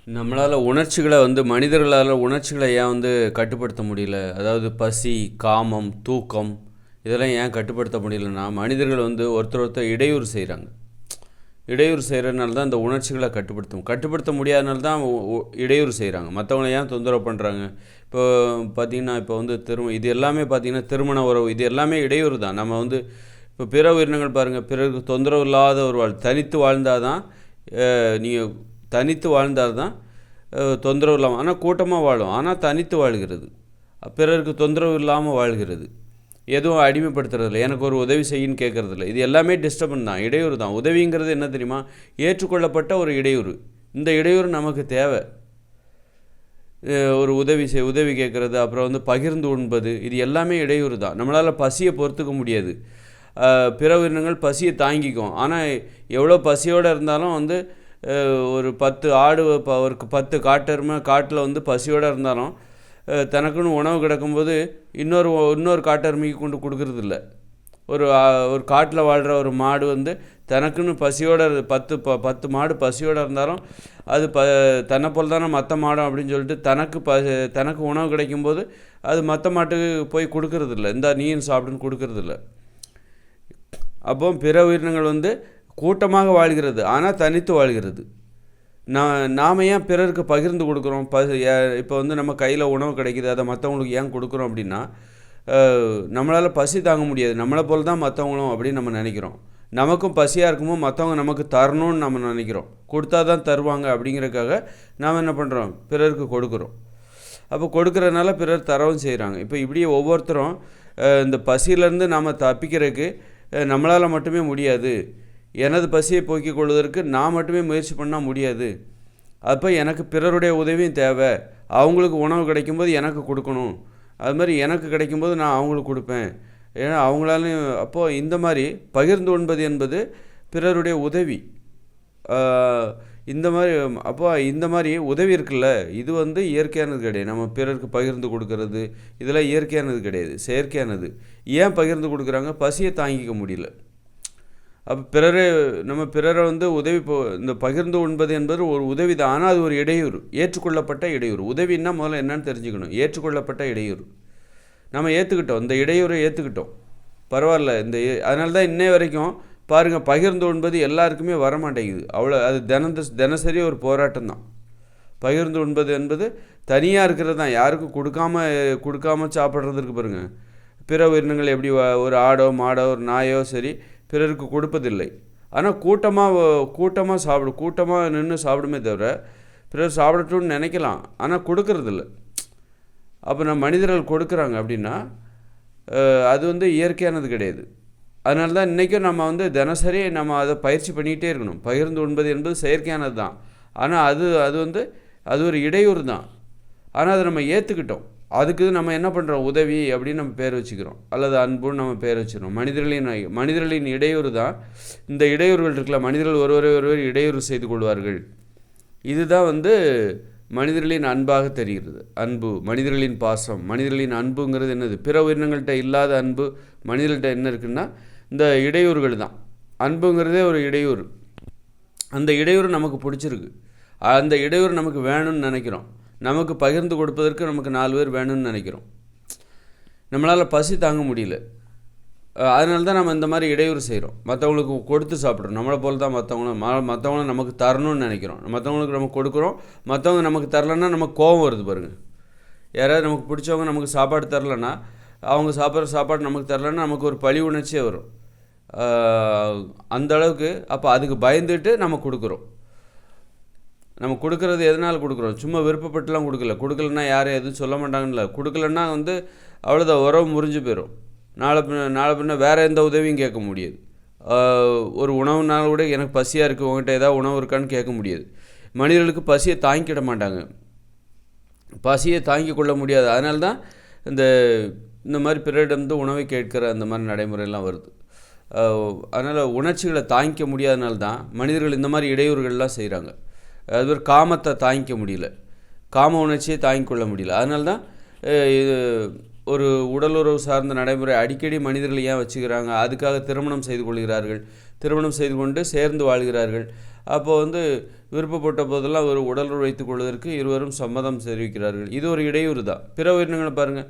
நம்மளால் உணர்ச்சிகளை மனிதர்களால் உணர்ச்சிகளை ஏன் கட்டுப்படுத்த முடியல? அதாவது பசி, காமம், தூக்கம் இதெல்லாம் ஏன் கட்டுப்படுத்த முடியலன்னா, மனிதர்கள் ஒருத்தர் ஒருத்தர் இடையூறு செய்கிறாங்க. இடையூறு செய்கிறனால தான் இந்த உணர்ச்சிகளை கட்டுப்படுத்த முடியாதனால தான் இடையூறு செய்கிறாங்க. மற்றவங்களை ஏன் தொந்தரவு பண்ணுறாங்க? இப்போ பார்த்திங்கன்னா, இப்போ இது எல்லாமே பார்த்திங்கன்னா திருமண உறவு, இது எல்லாமே இடையூறு தான். நம்ம இப்போ பிற உயிரினங்கள் பாருங்கள், பிறருக்கு தொந்தரவு இல்லாத ஒரு தனித்து வாழ்ந்தால் தான் நீங்கள் தனித்து வாழ்ந்தால் தான் தொந்தரவு இல்லாமல், ஆனால் கூட்டமாக வாழும், ஆனால் தனித்து வாழ்கிறது, பிறருக்கு தொந்தரவு இல்லாமல் வாழ்கிறது, எதுவும் அடிமைப்படுத்துறதில்ல, எனக்கு ஒரு உதவி செய்யின்னு கேட்குறதில்ல. இது எல்லாமே டிஸ்டர்பன் தான், இடையூறு தான். உதவிங்கிறது என்ன தெரியுமா? ஏற்றுக்கொள்ளப்பட்ட ஒரு இடையூறு. இந்த இடையூறு நமக்கு தேவை. ஒரு உதவி கேட்குறது, அப்புறம் பகிர்ந்து உண்பது, இது எல்லாமே இடையூறு தான். நம்மளால் பசியை பொறுத்துக்க முடியாது. பிற உயிரினங்கள் பசியை தாங்கிக்கும். ஆனால் எவ்வளோ பசியோடு இருந்தாலும் ஒரு 10 ஆடு, ஒரு 10 காட்டெருமை காட்டில் பசியோடு இருந்தாலும் தனக்குன்னு உணவு கிடக்கும்போது இன்னொரு காட்டெருமைக்கு கொண்டு கொடுக்கறதில்ல. ஒரு காட்டில் வாழ்கிற ஒரு மாடு தனக்குன்னு பசியோடு 10 மாடு பசியோடு இருந்தாலும் அது தன்னை போல் தானே மற்ற மாடும் அப்படின்னு சொல்லிட்டு தனக்கு உணவு கிடைக்கும்போது அது மற்ற மாட்டுக்கு போய் கொடுக்கறதில்ல, இந்த நீயும் சாப்பிடுன்னு கொடுக்கறதில்ல. அப்போ பிற உயிரினங்கள் கூட்டமாக வாழ்கிறது, ஆனால் தனித்து வாழ்கிறது. நாம் ஏன் பிறருக்கு பகிர்ந்து கொடுக்குறோம்? இப்போ நம்ம கையில் உணவு கிடைக்கிது, அதை மற்றவங்களுக்கு ஏன் கொடுக்குறோம் அப்படின்னா, நம்மளால் பசி தாங்க முடியாது, நம்மளை போல் தான் மற்றவங்களும் அப்படின்னு நம்ம நினைக்கிறோம். நமக்கும் பசியாக இருக்கும்போது மற்றவங்க நமக்கு தரணும்னு நம்ம நினைக்கிறோம். கொடுத்தா தான் தருவாங்க அப்படிங்கிறதுக்காக நாம் என்ன பண்ணுறோம்? பிறருக்கு கொடுக்குறோம். அப்போ கொடுக்குறதுனால பிறர் தரவும் செய்கிறாங்க. இப்போ இப்படியே ஒவ்வொருத்தரும் இந்த பசியிலேருந்து நாம் தப்பிக்கிறதுக்கு நம்மளால் மட்டுமே முடியாது. எனது பசியை போக்கிக் கொள்வதற்கு நான் மட்டுமே முயற்சி பண்ணால் முடியாது. அப்போ எனக்கு பிறருடைய உதவியும் தேவை. அவங்களுக்கு உணவு கிடைக்கும்போது எனக்கு கொடுக்கணும், அது மாதிரி எனக்கு கிடைக்கும்போது நான் அவங்களுக்கு கொடுப்பேன். ஏன்னா அவங்களாலையும் அப்போது இந்த மாதிரி பகிர்ந்து உண்பது என்பது பிறருடைய உதவி. இந்த மாதிரி உதவி இருக்குல்ல, இது இயற்கையானது கிடையாது. நம்ம பிறருக்கு பகிர்ந்து கொடுக்கறது இதெல்லாம் இயற்கையானது கிடையாது, செயற்கையானது. ஏன் பகிர்ந்து கொடுக்குறாங்க? பசியை தாங்கிக்க முடியல. அப்போ பிறரை உதவி இந்த பகிர்ந்து உண்பது என்பது ஒரு உதவி தான், ஆனால் அது ஒரு இடையூறு, ஏற்றுக்கொள்ளப்பட்ட இடையூறு. உதவின்னா முதல்ல என்னன்னு தெரிஞ்சுக்கணும். ஏற்றுக்கொள்ளப்பட்ட இடையூறு நம்ம ஏற்றுக்கிட்டோம், இந்த இடையூறை ஏற்றுக்கிட்டோம், பரவாயில்ல. அதனால தான் இன்னை வரைக்கும் பாருங்கள், பகிர்ந்து உண்பது எல்லாருக்குமே வரமாட்டேங்குது. அது தினசரி ஒரு போராட்டம் தான். பகிர்ந்து உண்பது என்பது தனியாக இருக்கிறது தான், யாருக்கும் கொடுக்காம சாப்பிட்றதுக்கு பாருங்கள். பிற உயிரினங்கள் எப்படி ஒரு ஆடோ மாடோ ஒரு நாயோ சரி பிறருக்கு கொடுப்பதில்லை, ஆனால் கூட்டமாக நின்று சாப்பிடுமே தவிர பிறர் சாப்பிடட்டும்னு நினைக்கலாம், ஆனால் கொடுக்கறதில்ல. அப்போ நம்ம மனிதர்கள் கொடுக்குறாங்க அப்படின்னா அது இயற்கையானது கிடையாது. அதனால தான் இன்றைக்கும் நம்ம தினசரி நம்ம அதை பயிற்சி பண்ணிக்கிட்டே இருக்கணும். பகிர்ந்து உண்பது என்பது செயற்கையானது தான், ஆனால் அது ஒரு இடையூறு தான். ஆனால் அதை நம்ம ஏற்றுக்கிட்டோம். அதுக்கு நம்ம என்ன பண்ணுறோம்? உதவி அப்படின்னு நம்ம பேர் வச்சுக்கிறோம், அல்லது அன்புன்னு நம்ம பேர் வச்சுக்கிறோம். மனிதர்களின் இடையூறு தான். இந்த இடையூறுகள் இருக்குல்ல, மனிதர்கள் ஒருவர் இடையூறு செய்து கொள்வார்கள். இதுதான் மனிதர்களின் அன்பாக தெரிகிறது. அன்பு, மனிதர்களின் பாசம், மனிதர்களின் அன்புங்கிறது என்னது? பிற உயிரினங்கள்கிட்ட இல்லாத அன்பு மனிதர்கள்ட்ட என்ன இருக்குன்னா இந்த இடையூறுகள் தான். அன்புங்கிறதே ஒரு இடையூறு. அந்த இடையூறு நமக்கு பிடிச்சிருக்கு, அந்த இடையூறு நமக்கு வேணும்னு நினைக்கிறோம். நமக்கு பகிர்ந்து கொடுப்பதற்கு நமக்கு 4 பேர் வேணும்னு நினைக்கிறோம். நம்மளால் பசி தாங்க முடியல, அதனால தான் நம்ம இந்த மாதிரி இடையூறு செய்கிறோம். மற்றவங்களுக்கு கொடுத்து சாப்பிட்றோம், நம்மளை போல் தான் மற்றவங்களும் நமக்கு தரணும்னு நினைக்கிறோம். மற்றவங்களுக்கு நம்ம கொடுக்குறோம், மற்றவங்க நமக்கு தரலைன்னா நமக்கு கோபம் வருது பாருங்கள். யாராவது நமக்கு பிடிச்சவங்க நமக்கு சாப்பாடு தரலைன்னா, அவங்க சாப்பிட்ற சாப்பாடு நமக்கு தரலைன்னா நமக்கு ஒரு பழி உணர்ச்சியே வரும். அந்த அளவுக்கு அப்போ அதுக்கு பயந்துட்டு நம்ம கொடுக்குறோம். நம்ம கொடுக்குறது எதனால் கொடுக்குறோம்? சும்மா விருப்பப்பட்டுலாம் கொடுக்கலன்னா யாரும் எதுவும் சொல்ல மாட்டாங்கல்ல. கொடுக்கலன்னா அவ்வளோதான், உறவு முறிஞ்சு போயிடும். நாளை பின்ன வேறு எந்த உதவியும் கேட்க முடியாது. ஒரு உணவுனால கூட எனக்கு பசியாக இருக்குது, உங்கள்கிட்ட ஏதாவது உணவு இருக்கான்னு கேட்க முடியாது. மனிதர்களுக்கு பசியை தாங்கிக்கிட மாட்டாங்க, பசியை தாங்கி கொள்ள முடியாது. அதனால தான் இந்த மாதிரி பிறரிடம் உணவை கேட்கிற அந்த மாதிரி நடைமுறையெல்லாம் வருது. அதனால் உணர்ச்சிகளை தாங்கிக்க முடியாதனால தான் மனிதர்கள் இந்த மாதிரி இடையூறுகள்லாம் செய்கிறாங்க. அது ஒரு காமத்தை தாங்கிக்க முடியல, காம உணர்ச்சியை தாங்கிக் கொள்ள முடியல. அதனால தான் இது ஒரு உடலுறவு சார்ந்த நடைமுறை அடிக்கடி மனிதர்கள் ஏன் வச்சுக்கிறாங்க? அதுக்காக திருமணம் செய்து கொள்கிறார்கள். திருமணம் செய்து கொண்டு சேர்ந்து வாழ்கிறார்கள். அப்போ வந்து விருப்பப்பட்ட போதெல்லாம் ஒரு உடலுறவு வைத்துக் கொள்வதற்கு இருவரும் சம்மதம் தெரிவிக்கிறார்கள். இது ஒரு இடையூறு தான். பிற உயிரினங்களை பாருங்கள்,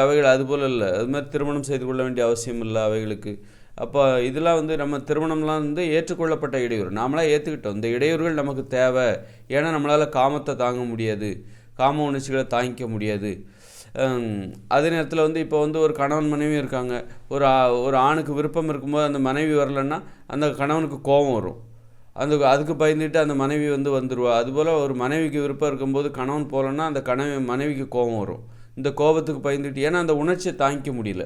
அவைகள் அதுபோல் இல்லை. அது மாதிரி திருமணம் செய்து கொள்ள வேண்டிய அவசியம் இல்லை அவைகளுக்கு. அப்போ இதெல்லாம் வந்து நம்ம திருமணம்லாம் வந்து ஏற்றுக்கொள்ளப்பட்ட இடையூறு, நாமளாக ஏற்றுக்கிட்டோம். இந்த இடையூறுகள் நமக்கு தேவை. ஏன்னா நம்மளால் காமத்தை தாங்க முடியாது, காம உணர்ச்சிகளை தாங்கிக்க முடியாது. அதே நேரத்தில் வந்து இப்போ வந்து ஒரு கணவன் மனைவி இருக்காங்க. ஒரு ஆணுக்கு விருப்பம் இருக்கும்போது அந்த மனைவி வரலைன்னா அந்த கணவனுக்கு கோபம் வரும். அதுக்கு பயந்துட்டு அந்த மனைவி வந்துடுவா. அதுபோல் ஒரு மனைவிக்கு விருப்பம் இருக்கும்போது கணவன் போகலன்னா அந்த மனைவிக்கு கோபம் வரும். இந்த கோபத்துக்கு பயந்துட்டு, ஏன்னா அந்த உணர்ச்சியை தாங்கிக்க முடியல.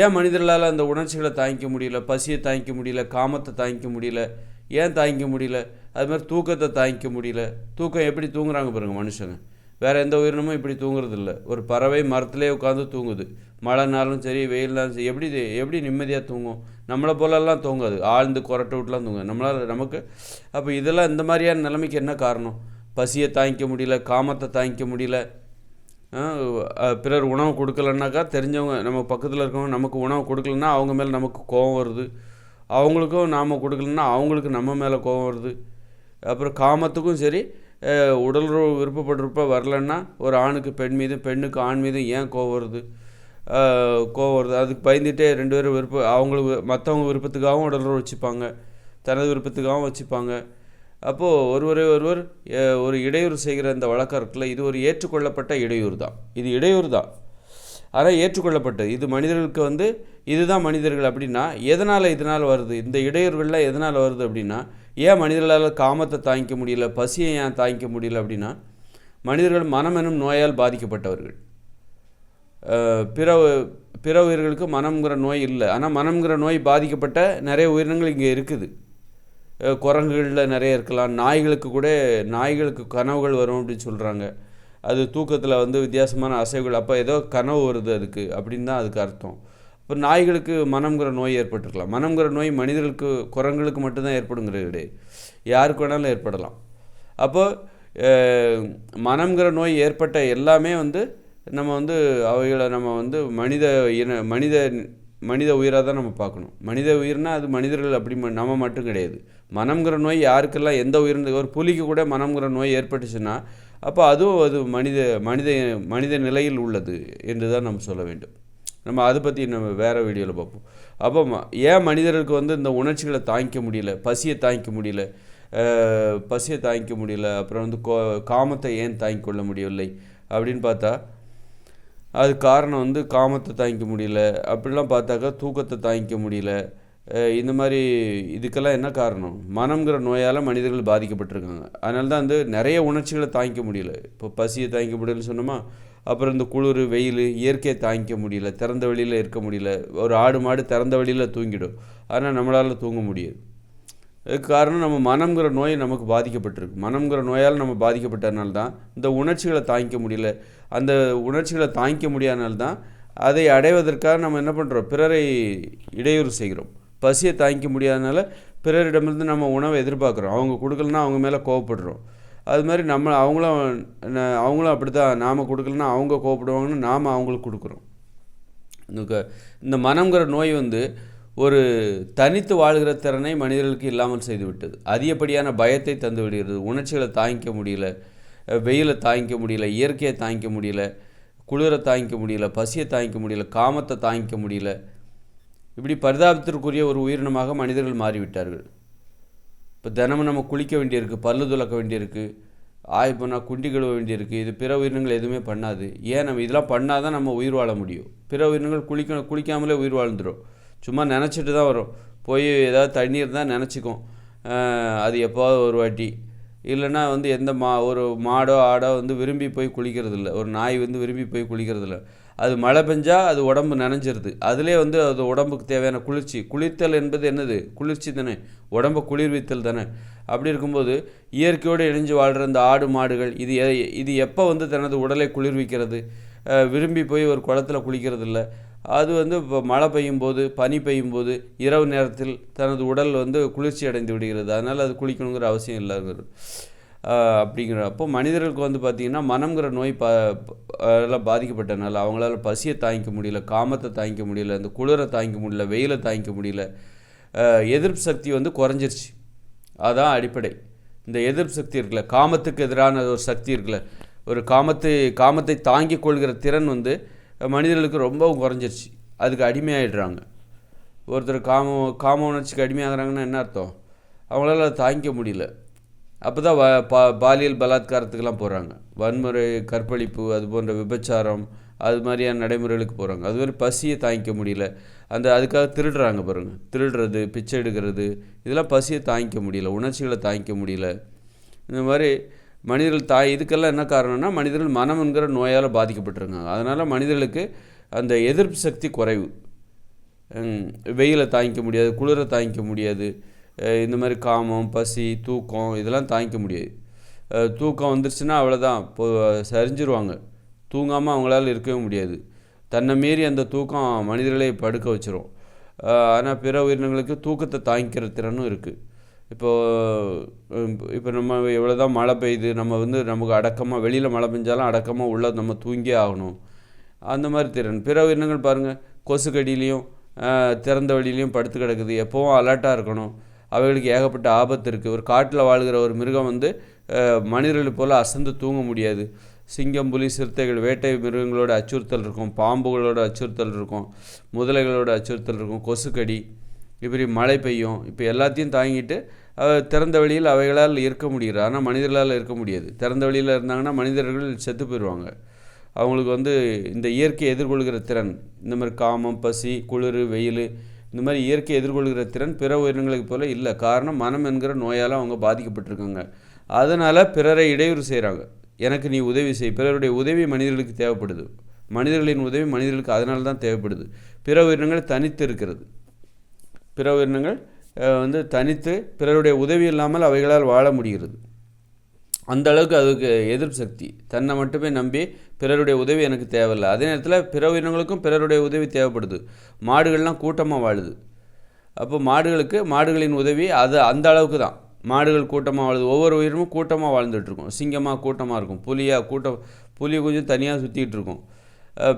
ஏன் மனிதர்களால் அந்த உணர்ச்சிகளை தாங்கிக்க முடியல? பசியை தாங்கிக்க முடியல, காமத்தை தாங்கிக்க முடியல. ஏன் தாங்கிக்க முடியல? அதுமாதிரி தூக்கத்தை தாங்கிக்க முடியல. தூக்கம் எப்படி தூங்குறாங்க பாருங்க மனுஷங்க. வேறு எந்த உயிரினமும் இப்படி தூங்குறது இல்லை. ஒரு பறவை மரத்துலேயே உட்காந்து தூங்குது. மழைனாலும் சரி வெயில்னாலும் சரி எப்படி நிம்மதியாக தூங்கும்? நம்மளை போலெல்லாம் தூங்காது. ஆழ்ந்து கொரட்டை விட்டுலாம் தூங்கும் நமக்கு. அப்போ இதெல்லாம் இந்த மாதிரியான நிலைமைக்கு என்ன காரணம்? பசியை தாங்கிக்க முடியல, காமத்தை தாங்கிக்க முடியல. பிறர் உணவு கொடுக்கலன்னாக்கா தெரிஞ்சவங்க நம்ம பக்கத்தில் இருக்கவங்க நமக்கு உணவு கொடுக்கலன்னா அவங்க மேலே நமக்கு கோபம் வருது. அவங்களுக்கும் நாம் கொடுக்கலன்னா அவங்களுக்கு நம்ம மேலே கோபம் வருது. அப்புறம் காமத்துக்கும் சரி, உடலுறவு விருப்பப்பட்டிருப்ப வரலன்னா ஒரு ஆணுக்கு பெண் மீதும் பெண்ணுக்கு ஆண் மீதும் ஏன் கோபம் வருது? அதுக்கு பயந்துகிட்டே ரெண்டு பேரும் அவங்களுக்கு மற்றவங்க விருப்பத்துக்காகவும் உடலுறவு வச்சுப்பாங்க, தனது விருப்பத்துக்காகவும் வச்சுப்பாங்க. அப்போது ஒருவர் ஒரு இடையூறு செய்கிற இந்த வழக்கம் இருக்குல்ல, இது ஒரு ஏற்றுக்கொள்ளப்பட்ட இடையூறு தான். இது இடையூறு தான், ஆனால் ஏற்றுக்கொள்ளப்பட்டது. இது மனிதர்களுக்கு இதுதான் மனிதர்கள் அப்படின்னா இதனால் வருது? இந்த இடையூறுகள்லாம் எதனால் வருது அப்படின்னா, ஏன் மனிதர்களால் காமத்தை தாங்கிக்க முடியல, பசியை ஏன் தாங்கிக்க முடியல அப்படின்னா, மனிதர்கள் மனம் எனும் நோயால் பாதிக்கப்பட்டவர்கள். பிற உயிர்களுக்கு மனம்ங்கிற நோய் இல்லை. ஆனால் மனம்ங்கிற நோய் பாதிக்கப்பட்ட நிறைய உயிரினங்கள் இங்கே இருக்குது. குரங்குகளில் நிறைய இருக்கலாம். நாய்களுக்கு கனவுகள் வரும் அப்படின்னு சொல்கிறாங்க. அது தூக்கத்தில் வித்தியாசமான அசைவுகள், அப்போ ஏதோ கனவு வருது அதுக்கு அப்படின்னு தான் அதுக்கு அர்த்தம். இப்போ நாய்களுக்கு மனம்ங்கிற நோய் ஏற்பட்டிருக்கலாம். மனம்ங்கிற நோய் மனிதர்களுக்கு குரங்குகளுக்கு மட்டும்தான் ஏற்படுங்கிறது கிடையாது, யாருக்கு வேணாலும் ஏற்படலாம். அப்போது மனம்ங்கிற நோய் ஏற்பட்ட எல்லாமே நம்ம அவைகளை நம்ம மனித உயிராக தான் நம்ம பார்க்கணும். மனித உயிர்னால் அது மனிதர்கள் அப்படி நம்ம மட்டும் கிடையாது. மனம்ங்கிற நோய் யாருக்கெல்லாம் எந்த உயிர்ந்து, ஒரு புலிக்கு கூட மனம்ங்கிற நோய் ஏற்பட்டுச்சுன்னா அப்போ அதுவும் அது மனித நிலையில் உள்ளது என்று தான் நம்ம சொல்ல வேண்டும். நம்ம அதை பற்றி நம்ம வேறு வீடியோவில் பார்ப்போம். அப்போ ஏன் மனிதர்களுக்கு இந்த உணர்ச்சிகளை தாங்கிக்க முடியல, பசியை தாங்கிக்க முடியல, அப்புறம் காமத்தை ஏன் தாங்கிக் கொள்ள முடியவில்லை அப்படின்னு பார்த்தா, அது காரணம் காமத்தை தாங்கிக்க முடியல. அப்படிலாம் பார்த்தாக்கா தூக்கத்தை தாங்கிக்க முடியல. இந்த மாதிரி இதுக்கெல்லாம் என்ன காரணம்? மனம்ங்கிற நோயால் மனிதர்கள் பாதிக்கப்பட்டிருக்காங்க. அதனால தான் நிறைய உணர்ச்சிகளை தாங்கிக்க முடியல. இப்போ பசியை தாங்கிக்க முடியலன்னு சொன்னோமா, அப்புறம் இந்த குளிர் வெயில் இயற்கையை தாங்கிக்க முடியல, திறந்த வெளியில் இருக்க முடியல. ஒரு ஆடு மாடு திறந்த வெளியில் தூங்கிடும், ஆனால் நம்மளால் தூங்க முடியாது. அதுக்கு காரணம் நம்ம மனம்ங்கிற நோய் நமக்கு பாதிக்கப்பட்டிருக்கு. மனம்ங்கிற நோயால் நம்ம பாதிக்கப்பட்டதுனால தான் இந்த உணர்ச்சிகளை தாங்கிக்க முடியல. அந்த உணர்ச்சிகளை தாங்கிக்க முடியாதனால்தான் அதை அடைவதற்காக நம்ம என்ன பண்ணுறோம்? பிறரை இடையூறு செய்கிறோம். பசியை தாங்கிக்க முடியாதனால பிறரிடமிருந்து நம்ம உணவை எதிர்பார்க்குறோம். அவங்க கொடுக்கலன்னா அவங்க மேலே கோவப்படுறோம். அது மாதிரி அவங்களும் அப்படி தான், நாம் கொடுக்கலன்னா அவங்க கோவப்படுவாங்கன்னு நாம் அவங்களுக்கு கொடுக்குறோம். இந்த மனம்ங்கிற நோய் ஒரு தனித்து வாழ்கிற திறனை மனிதர்களுக்கு இல்லாமல் செய்துவிட்டது. அதிகப்படியான பயத்தை தந்து விடுகிறது. உணர்ச்சிகளை தாங்கிக்க முடியல, வெயிலை தாங்கிக்க முடியல, இயற்கையை தாங்கிக்க முடியல, குளிரை தாங்கிக்க முடியல, பசியை தாங்கிக்க முடியல, காமத்தை தாங்கிக்க முடியல. இப்படி பரிதாபத்திற்குரிய ஒரு உயிரினமாக மனிதர்கள் மாறிவிட்டார்கள். இப்போ தினமும் நம்ம குளிக்க வேண்டியிருக்கு, பல்லு துலக்க வேண்டியிருக்கு, போனால் குண்டி கழுவ வேண்டியிருக்கு. இது பிற உயிரினங்கள் எதுவுமே பண்ணாது. ஏன் நம்ம இதெல்லாம் பண்ணால் தான் நம்ம உயிர் வாழ முடியும். பிற உயிரினங்கள் குளிக்காமலே உயிர் வாழ்ந்துடும். சும்மா நினச்சிட்டு தான் வரும். போய் ஏதாவது தண்ணீர் தான் நினச்சிக்கும், அது எப்போது ஒரு வாட்டி. இல்லைன்னா எந்த ஒரு மாடோ ஆடோ விரும்பி போய் குளிக்கிறதில்ல. ஒரு நாய் விரும்பி போய் குளிக்கிறதில்ல. அது மழை பெஞ்சால் அது உடம்பு நனைஞ்சிருது. அதிலே அது உடம்புக்கு தேவையான குளிர்த்தல் என்பது என்னது? குளிர்ச்சி தானே, உடம்பை குளிர்வித்தல் தானே. அப்படி இருக்கும்போது இயற்கையோடு இணைஞ்சு வாழ்கிற இந்த ஆடு மாடுகள் இது எப்போ தனது உடலை குளிர்விக்கிறது? விரும்பி போய் ஒரு குளத்தில் குளிக்கிறதில்ல. அது இப்போ மழை பெய்யும் போது, பனி பெய்யும் போது, இரவு நேரத்தில் தனது உடல் குளிர்ச்சி அடைந்து விடுகிறது. அதனால் அது குளிக்கணுங்கிற அவசியம் இல்லைங்கிறது. அப்போ மனிதர்களுக்கு பார்த்திங்கன்னா மனம்ங்கிற நோய் எல்லாம் பாதிக்கப்பட்டனால அவங்களால பசியை தாங்கிக்க முடியல, காமத்தை தாங்கிக்க முடியல, இந்த குளிரை தாங்கிக்க முடியல, வெயிலை தாங்கிக்க முடியல. எதிர்ப்பு சக்தி வந்து குறைஞ்சிருச்சு. அதான் அடிப்படை. இந்த எதிர்ப்பு சக்தி இருக்குல்ல, காமத்துக்கு எதிரான ஒரு சக்தி இருக்குல்ல, ஒரு காமத்தை தாங்கிக் கொள்கிற திறன் வந்து மனிதர்களுக்கு ரொம்பவும் குறைஞ்சிருச்சு. அதுக்கு அடிமையாகிடுறாங்க. ஒருத்தர் காம உணர்ச்சிக்கு அடிமையாகிறாங்கன்னா என்ன அர்த்தம்? அவங்களால அதை தாங்கிக்க முடியல. அப்போ தான் பாலியல் பலாத்காரத்துக்கெல்லாம் போகிறாங்க. வன்முறை, கற்பழிப்பு, அது போன்ற விபச்சாரம், அது மாதிரியான நடைமுறைகளுக்கு போகிறாங்க. அது மாதிரி பசியை தாங்கிக்க முடியல. அதுக்காக திருடுறாங்க பாருங்கள். திருடுறது, பிச்சை எடுக்கிறது, இதெல்லாம் பசியை தாங்கிக்க முடியல, உணர்ச்சிகளை தாங்கிக்க முடியல. இந்த மாதிரி மனிதர்கள் இதுக்கெல்லாம் என்ன காரணம்னா, மனிதர்கள் மனம் என்கிற நோயால் பாதிக்கப்பட்டிருக்காங்க. அதனால் மனிதர்களுக்கு அந்த எதிர்ப்பு சக்தி குறைவு. வெயிலை தாங்கிக்க முடியாது, குளிரை தாங்கிக்க முடியாது. இந்த மாதிரி காமம், பசி, தூக்கம் இதெல்லாம் தாங்கிக்க முடியாது. தூக்கம் வந்துருச்சுன்னா அவ்வளோதான், சரிஞ்சிருவாங்க. தூங்காமல் அவங்களால இருக்கவே முடியாது. தன்னை மீறி அந்த தூக்கம் மனிதர்களை படுக்க வச்சிரும். ஆனால் பிற உயிரினங்களுக்கு தூக்கத்தை தாங்கிக்கிற திறனும் இருக்குது. இப்போ நம்ம எவ்வளோ தான் மழை பெய்யுது, நம்ம வந்து நமக்கு அடக்கமாக, வெளியில் மழை பெஞ்சாலும் அடக்கமாக உள்ள நம்ம தூங்கியே ஆகணும். அந்த மாதிரி திறன். பிற உயிரினங்கள் பாருங்கள், கொசுக்கடியிலையும் திறந்த வழியிலையும் படுத்து கிடக்குது. எப்போவும் அலர்ட்டாக இருக்கணும். அவைகளுக்கு ஏகப்பட்ட ஆபத்து இருக்குது. ஒரு காட்டில் வாழ்கிற ஒரு மிருகம் வந்து மனிதர்கள் போல் அசந்து தூங்க முடியாது. சிங்கம், புலி, சிறுத்தைகள், வேட்டை மிருகங்களோட அச்சுறுத்தல் இருக்கும், பாம்புகளோட அச்சுறுத்தல் இருக்கும், முதலைகளோட அச்சுறுத்தல் இருக்கும், கொசுக்கடி, இப்படி மழை பெய்யும். இப்போ எல்லாத்தையும் தாங்கிட்டு திறந்த வெளியில் அவைகளால் இருக்க முடியுது. ஆனால் மனிதர்களால் இருக்க முடியாது. திறந்த வெளியில் இருந்தாங்கன்னா மனிதர்கள் செத்து போயிடுவாங்க. அவங்களுக்கு வந்து இந்த இயற்கையை எதிர்கொள்கிற திறன், இந்த மாதிரி காமம், பசி, குளிர், வெயில், இந்த மாதிரி இயற்கையை எதிர்கொள்கிற திறன் பிற உயிரினங்களுக்கு போல இல்லை. காரணம், மனம் என்கிற நோயால் அவங்க பாதிக்கப்பட்டிருக்காங்க. அதனால் பிறரை இடையூறு செய்கிறாங்க. எனக்கு நீ உதவி செய். பிறருடைய உதவி மனிதர்களுக்கு தேவைப்படுது. மனிதர்களின் உதவி மனிதர்களுக்கு அதனால தான் தேவைப்படுது. பிற உயிரினங்கள் தனித்து இருக்கிறது. பிற உயிரினங்கள் வந்து தனித்து பிறருடைய உதவி இல்லாமல் அவைகளால் வாழ முடிகிறது. அந்த அளவுக்கு அதுக்கு எதிர்ப்பு சக்தி. தன்னை மட்டுமே நம்பி பிறருடைய உதவி எனக்கு தேவையில்லை. அதே நேரத்தில் பிற உயிரினங்களுக்கும் பிறருடைய உதவி தேவைப்படுது. மாடுகள்லாம் கூட்டமாக வாழுது. அப்போ மாடுகளின் உதவி அது அந்த அளவுக்கு தான். மாடுகள் கூட்டமாக வாழுது. ஒவ்வொரு உயிரினமும் கூட்டமாக வாழ்ந்துட்டுருக்கும். சிங்கமாக கூட்டமாக இருக்கும், புலி கொஞ்சம் தனியாக சுற்றிக்கிட்டு இருக்கும்.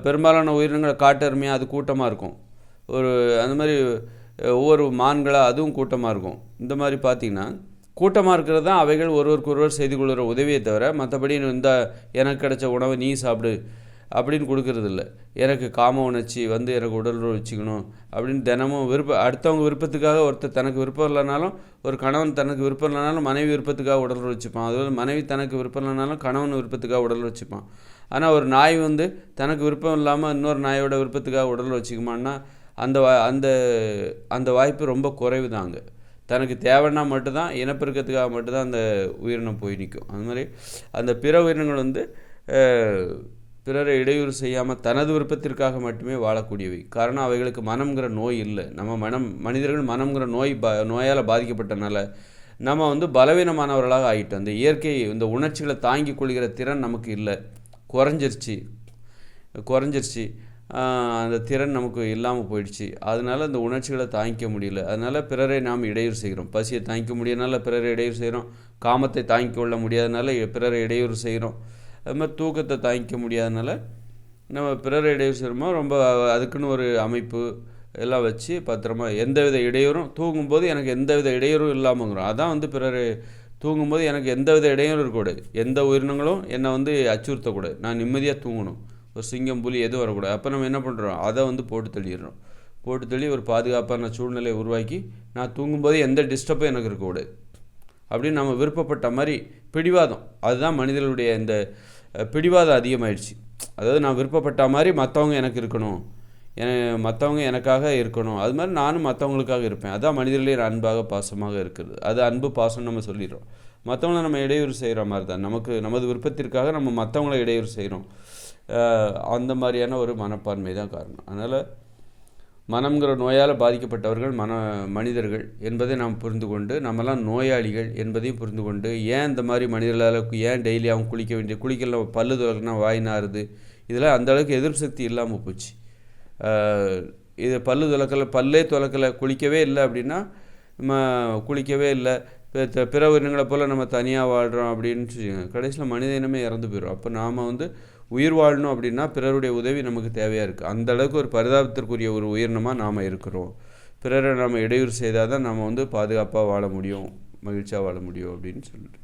பெரும்பாலான உயிரினங்கள் காட்டெருமையாக அது கூட்டமாக இருக்கும். அந்த மாதிரி ஒவ்வொரு மான்களாக அதுவும் கூட்டமாக இருக்கும். இந்த மாதிரி பார்த்திங்கன்னா கூட்டமாக இருக்கிறது தான் அவைகள் ஒருவருக்கொருவர் செய்து கொள்கிற உதவியை தவிர, மற்றபடி எனக்கு கிடைச்ச உணவை நீ சாப்பிடு அப்படின்னு கொடுக்கறது இல்லை. எனக்கு காம உணர்ச்சி வந்து எனக்கு உடல் வச்சுக்கணும் அப்படின்னு தினமும் அடுத்தவங்க விருப்பத்துக்காக ஒருத்தர் தனக்கு விருப்பம் இல்லைனாலும், ஒரு கணவன் தனக்கு விருப்பம் இல்லைனாலும் மனைவி விருப்பத்துக்காக உடல் வச்சுப்பான். அதுவும் மனைவி தனக்கு விருப்பம் இல்லைனாலும் கணவன் விருப்பத்துக்காக உடல் வச்சுப்பான். ஆனால் ஒரு நாய் வந்து தனக்கு விருப்பம் இல்லாமல் இன்னொரு நாயோட விருப்பத்துக்காக உடல் வச்சுக்குமான்னா அந்த வாய்ப்பு ரொம்ப குறைவு தாங்க. தனக்கு தேவைன்னா மட்டும்தான், இனப்பெருக்கத்துக்காக மட்டும்தான் அந்த உயிரினம் போய் நிற்கும். அது மாதிரி அந்த பிற உயிரினங்கள் வந்து பிறரை இடையூறு செய்யாமல் தனது விருப்பத்திற்காக மட்டுமே வாழக்கூடியவை. காரணம், அவைகளுக்கு மனம்ங்கிற நோய் இல்லை. மனிதர்கள் மனம்ங்கிற நோயால் பாதிக்கப்பட்டனால நம்ம வந்து பலவீனமானவர்களாக ஆகிட்டோம். அந்த இயற்கை இந்த உணர்ச்சிகளை தாங்கி கொள்கிற திறன் நமக்கு இல்லை, குறைஞ்சிருச்சு. அந்த திறன் நமக்கு இல்லாமல் போயிடுச்சு. அதனால் அந்த உணர்ச்சிகளை தாங்கிக்க முடியல. அதனால் பிறரை நாம் இடையூறு செய்கிறோம். பசியை தாங்கிக்க முடியாதனால பிறரை இடையூறு செய்கிறோம். காமத்தை தாங்கிக் கொள்ள முடியாதனால பிறரை இடையூறு செய்கிறோம். அது மாதிரி தூக்கத்தை தாங்கிக்க முடியாதனால நம்ம பிறரை இடையூறு செய்கிறோமோ. ரொம்ப அதுக்குன்னு ஒரு அமைப்பு எல்லாம் வச்சு பத்திரமா எந்தவித இடையூறும், தூங்கும்போது எனக்கு எந்தவித இடையூறும் இல்லாமங்கிறோம். அதான் வந்து பிறரை தூங்கும்போது எனக்கு எந்தவித இடையூறும் இருக்கக்கூடாது. எந்த உயிரினங்களும் என்னை வந்து அச்சுறுத்தக்கூடாது. நான் நிம்மதியாக தூங்கணும். ஒரு சிங்கம், புலி எதுவும் வரக்கூடாது. அப்போ நம்ம என்ன பண்ணுறோம், அதை வந்து போட்டு தள்ளி ஒரு பாதுகாப்பான சூழ்நிலையை உருவாக்கி நான் தூங்கும்போது எந்த டிஸ்டர்பும் எனக்கு இருக்கக்கூடாது அப்படின்னு நம்ம விருப்பப்பட்ட மாதிரி பிடிவாதம். அதுதான் மனிதர்களுடைய இந்த பிடிவாதம் அதிகமாகிடுச்சு. அதாவது நான் விருப்பப்பட்ட மாதிரி மற்றவங்க எனக்கு இருக்கணும், மற்றவங்க எனக்காக இருக்கணும், அது மாதிரி நானும் மற்றவங்களுக்காக இருப்பேன். அதுதான் மனிதர்களே அன்பாக பாசமாக இருக்கிறது. அது அன்பு பாசம்னு நம்ம சொல்லிடுறோம். மற்றவங்கள நம்ம இடையூறு செய்கிற மாதிரி தான் நமது விருப்பத்திற்காக நம்ம மற்றவங்கள இடையூறு செய்கிறோம். அந்த மாதிரியான ஒரு மனப்பான்மை தான் காரணம். அதனால் மனம்ங்கிற நோயால் பாதிக்கப்பட்டவர்கள் மனிதர்கள் என்பதை நாம் புரிந்து கொண்டு, நம்மலாம் நோயாளிகள் என்பதையும் புரிந்து கொண்டு, ஏன் இந்த மாதிரி மனிதர்களால் ஏன் டெய்லி அவங்க குளிக்கலாம், பல்லு துலக்கினா வாய் நாறுது, இதெல்லாம் அந்தளவுக்கு எதிர்ப்பு சக்தி இல்லாமல் போச்சு. இது பல்லே துலக்கலை, குளிக்கவே இல்லை அப்படின்னா நம்ம குளிக்கவே இல்லை, பிற உயிரினங்களை போல் நம்ம தனியாக வாழ்கிறோம் அப்படின்னு சொல்லுங்க, கடைசியில் மனித இனமே இறந்து போயிடும். அப்போ நாம் வந்து உயிர் வாழணும் அப்படின்னா பிறருடைய உதவி நமக்கு தேவையாக இருக்குது. அந்தளவுக்கு ஒரு பரிதாபத்திற்குரிய ஒரு உயிரினமாக நாம் இருக்கிறோம். பிறரை நம்ம இடையூறு செய்தால் தான் நம்ம வந்து பாதுகாப்பாக வாழ முடியும், மகிழ்ச்சியாக வாழ முடியும் அப்படின்னு சொல்லிட்டு.